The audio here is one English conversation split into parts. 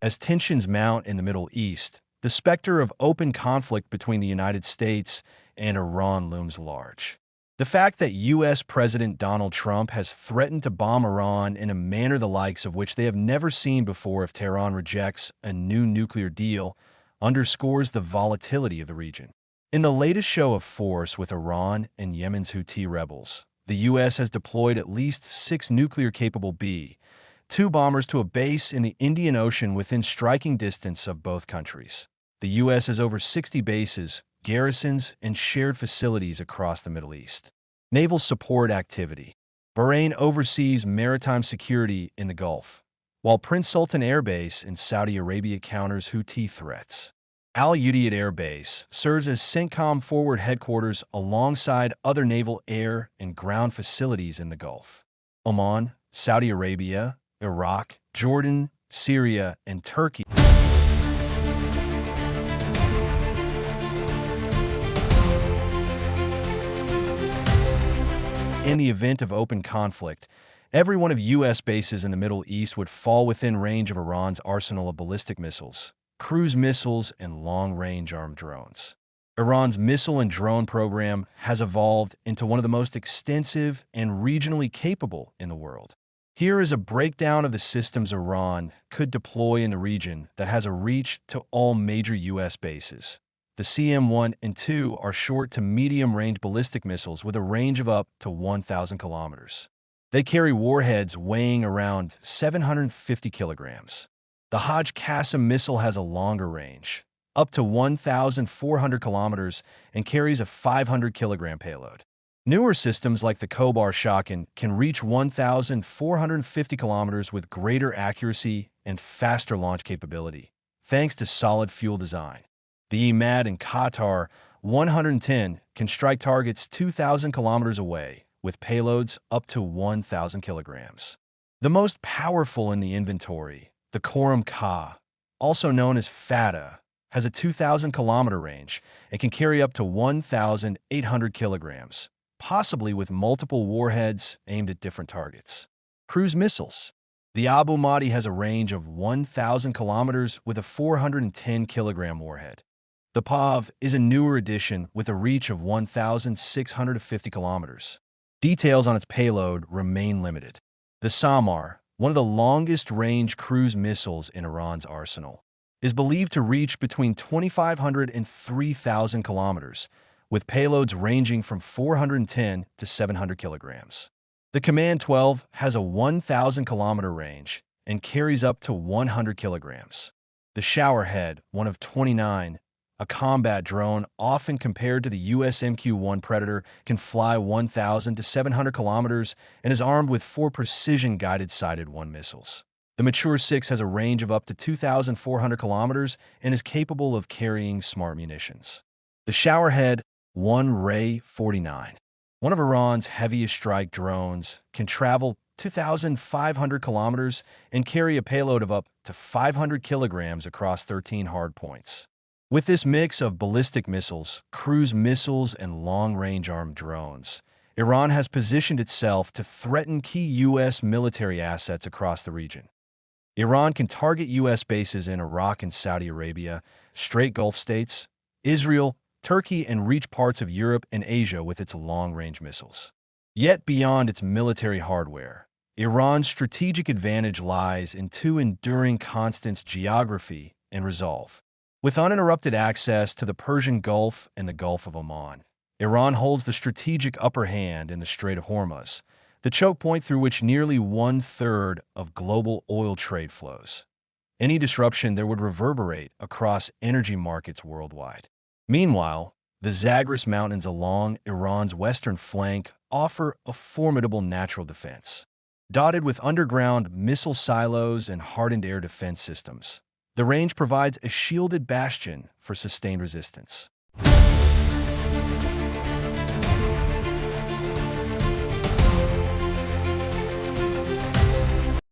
As tensions mount in the Middle East, the specter of open conflict between the United States and Iran looms large. The fact that U.S. President Donald Trump has threatened to bomb Iran in a manner the likes of which they have never seen before if Tehran rejects a new nuclear deal underscores the volatility of the region. In the latest show of force with Iran and Yemen's Houthi rebels, the U.S. has deployed at least 6 nuclear-capable B-2 bombers to a base in the Indian Ocean within striking distance of both countries. The U.S. has over 60 bases, garrisons, and shared facilities across the Middle East. Naval support activity. Bahrain oversees maritime security in the Gulf, while Prince Sultan Air Base in Saudi Arabia counters Houthi threats. Al Udeid Air Base serves as CENTCOM forward headquarters alongside other naval air and ground facilities in the Gulf. Oman, Saudi Arabia, Iraq, Jordan, Syria, and Turkey. In the event of open conflict, every one of U.S. bases in the Middle East would fall within range of Iran's arsenal of ballistic missiles, cruise missiles, and long-range armed drones. Iran's missile and drone program has evolved into one of the most extensive and regionally capable in the world. Here is a breakdown of the systems Iran could deploy in the region that has a reach to all major U.S. bases. The CM-1 and 2 are short to medium-range ballistic missiles with a range of up to 1,000 kilometers. They carry warheads weighing around 750 kilograms. The Hajj Qassam missile has a longer range, up to 1,400 kilometers, and carries a 500-kilogram payload. Newer systems like the Khobar Shaken can reach 1,450 kilometers with greater accuracy and faster launch capability, thanks to solid fuel design. The Emad and Qatar 110 can strike targets 2,000 kilometers away, with payloads up to 1,000 kilograms. The most powerful in the inventory, the Khorram Ka, also known as Fata, has a 2,000-kilometer range and can carry up to 1,800 kilograms, possibly with multiple warheads aimed at different targets. Cruise missiles. The Abu Mahdi has a range of 1,000 kilometers with a 410-kilogram warhead. The PAV is a newer addition with a reach of 1,650 kilometers. Details on its payload remain limited. The Samar, one of the longest-range cruise missiles in Iran's arsenal, is believed to reach between 2,500 and 3,000 kilometers, with payloads ranging from 410 to 700 kilograms. The Command 12 has a 1,000-kilometer range and carries up to 100 kilograms. The Showerhead, one of 29, a combat drone often compared to the US MQ-1 Predator, can fly 1,000 to 700 kilometers and is armed with 4 precision-guided Sighted-1 missiles. The Mature 6 has a range of up to 2,400 kilometers and is capable of carrying smart munitions. The Showerhead 1 Ray 49, one of Iran's heaviest strike drones, can travel 2,500 kilometers and carry a payload of up to 500 kilograms across 13 hardpoints. With this mix of ballistic missiles, cruise missiles, and long-range armed drones, Iran has positioned itself to threaten key U.S. military assets across the region. Iran can target U.S. bases in Iraq and Saudi Arabia, Strait Gulf states, Israel, Turkey, and reach parts of Europe and Asia with its long-range missiles. Yet beyond its military hardware, Iran's strategic advantage lies in 2 enduring constants: geography and resolve. With uninterrupted access to the Persian Gulf and the Gulf of Oman, Iran holds the strategic upper hand in the Strait of Hormuz, the choke point through which nearly 1/3 of global oil trade flows. Any disruption there would reverberate across energy markets worldwide. Meanwhile, the Zagros Mountains along Iran's western flank offer a formidable natural defense. Dotted with underground missile silos and hardened air defense systems, the range provides a shielded bastion for sustained resistance.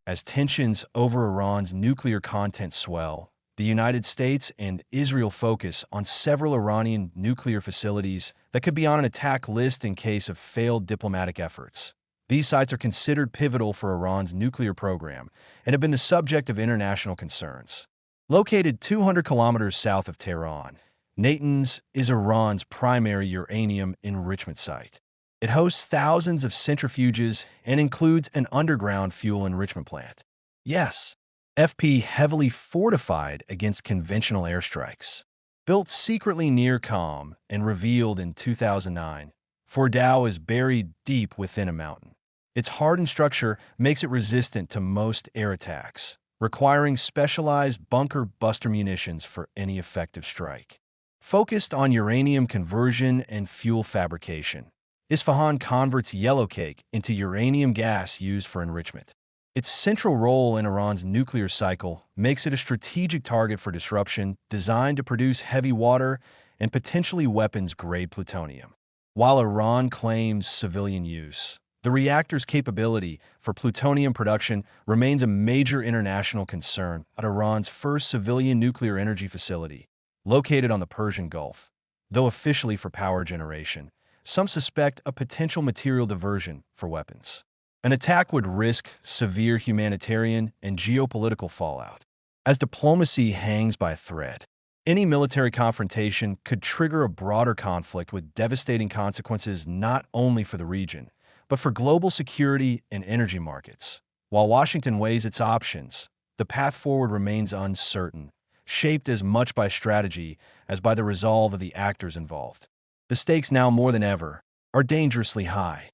As tensions over Iran's nuclear content swell, the United States and Israel focus on several Iranian nuclear facilities that could be on an attack list in case of failed diplomatic efforts. These sites are considered pivotal for Iran's nuclear program and have been the subject of international concerns. Located 200 kilometers south of Tehran, Natanz is Iran's primary uranium enrichment site. It hosts thousands of centrifuges and includes an underground fuel enrichment plant. Yes, FP heavily fortified against conventional airstrikes. Built secretly near Qom and revealed in 2009, Fordow is buried deep within a mountain. Its hardened structure makes it resistant to most air attacks, requiring specialized bunker buster munitions for any effective strike. Focused on uranium conversion and fuel fabrication, Isfahan converts yellowcake into uranium gas used for enrichment. Its central role in Iran's nuclear cycle makes it a strategic target for disruption designed to produce heavy water and potentially weapons-grade plutonium. While Iran claims civilian use, the reactor's capability for plutonium production remains a major international concern at Iran's first civilian nuclear energy facility, located on the Persian Gulf. Though officially for power generation, some suspect a potential material diversion for weapons. An attack would risk severe humanitarian and geopolitical fallout. As diplomacy hangs by a thread, any military confrontation could trigger a broader conflict with devastating consequences not only for the region, but for global security and energy markets. While Washington weighs its options, the path forward remains uncertain, shaped as much by strategy as by the resolve of the actors involved. The stakes now more than ever are dangerously high.